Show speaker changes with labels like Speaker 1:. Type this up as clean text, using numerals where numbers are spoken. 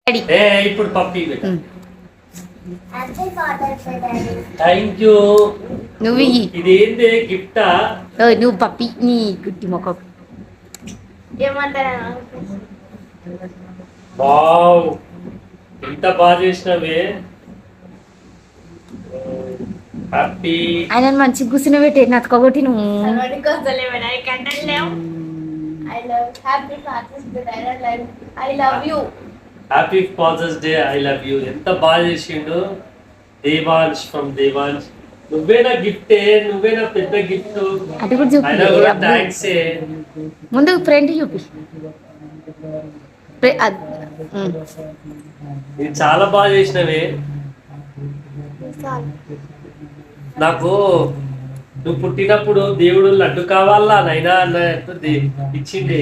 Speaker 1: ఇప్పుడు పప్పి thank you.
Speaker 2: నువ్వు
Speaker 1: ఇదేంటి గిఫ్టా?
Speaker 2: నువ్వు పప్పి నీ గుట్టి మొక్క.
Speaker 1: వావ్ ఎంత బాగా చేసినవే. హ్యాపీ
Speaker 2: ఆయన మంచిగా కూర్చుని పెట్టి నతకొట్టి నువ్వు.
Speaker 1: Happy father's day. I love you. ఎంత బాగా చేసిండు దేవాంశ్ ఫ్రమ్ దేవాంశ్. నువ్వేనా గిఫ్టే, నువ్వేనా పెద్ద గిఫ్ట్.
Speaker 2: అటు కూడా చూపి.
Speaker 1: అయినా కూడా థ్యాంక్స్.
Speaker 2: ముందు ఫ్రెండ్ చూపి.
Speaker 1: ఇది చాలా బాగా చేసినవే. నాకు నువ్వు పుట్టినప్పుడు దేవుడు లడ్డు కావాలా నైనా అన్న ఇచ్చింది.